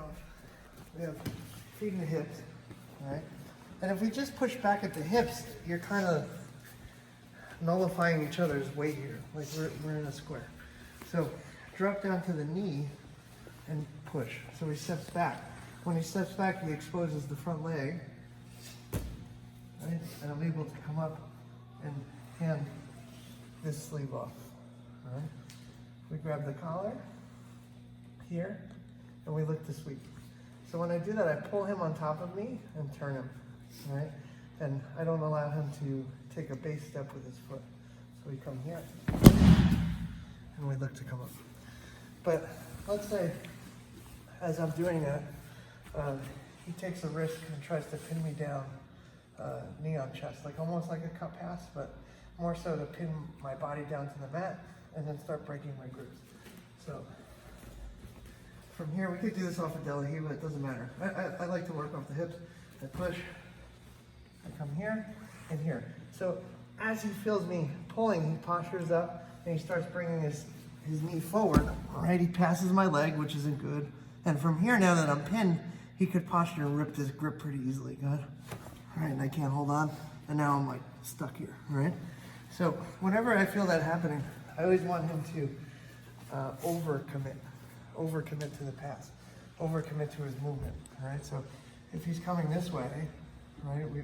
off. We have feet and hips, right? And if we just push back at the hips, you're kind of nullifying each other's weight here, like we're in a square. So drop down to the knee and push. So he steps back. When he steps back, he exposes the front leg, right? And I'm able to come up and hand this sleeve off, all right? We grab the collar here, and we lift the sweep. So when I do that, I pull him on top of me and turn him, right? And I don't allow him to take a base step with his foot. So we come here, and we look to come up. But let's say, as I'm doing that, he takes a risk and tries to pin me down, knee on chest, like almost like a cup pass, but more so to pin my body down to the mat and then start breaking my grooves. So from here, we could do this off of deli heel, it doesn't matter. I like to work off the hips. I push, I come here and here. So as he feels me pulling, he postures up and he starts bringing his knee forward, right? He passes my leg, which isn't good. And from here, now that I'm pinned, he could posture and rip this grip pretty easily, good? All right, and I can't hold on, and now I'm like stuck here, all right? So whenever I feel that happening, I always want him to overcommit to the pass, overcommit to his movement, all right? So if he's coming this way, right, we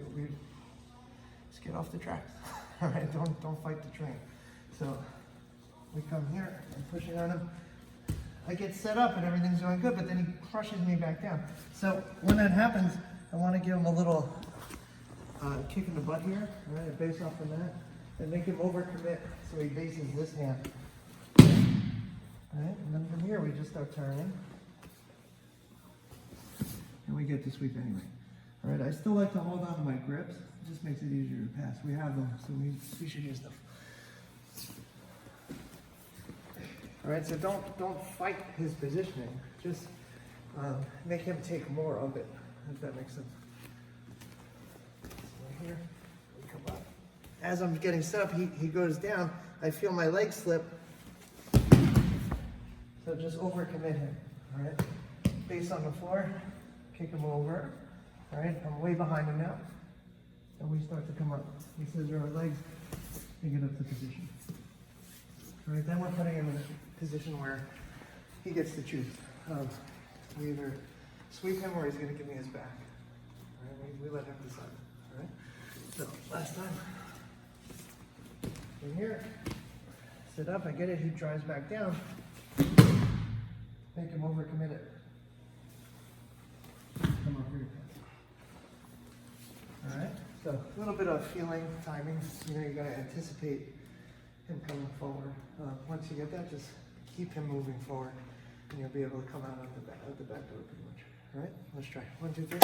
just get off the tracks, all right? Don't fight the train. So we come here, I'm pushing on him. I get set up and everything's going good, but then he crushes me back down. So when that happens, I want to give him a little kick in the butt here, right? I base off the mat and make him overcommit so he bases this hand. Right? And then from here we just start turning. And we get to sweep anyway. All right, I still like to hold on to my grips. It just makes it easier to pass. We have them, so we should use them. All right, so don't fight his positioning. Just make him take more of it, if that makes sense. So here, we come up. As I'm getting set up, he goes down. I feel my leg slip. So just overcommit him, all right? Face on the floor, kick him over, all right? I'm way behind him now. And we start to come up. We scissor our legs and get up to position. All right, then we're putting him in a position where he gets to choose. We either sweep him or he's gonna give me his back. All right, we let him decide, all right? So, last time. In here, sit up, I get it, he drives back down. Make him overcommit it. Come up here. All right, so a little bit of feeling, timing. You know, you gotta anticipate him coming forward. Once you get that, just keep him moving forward, and you'll be able to come out of the back door pretty much. All right, let's try. 1, 2, 3.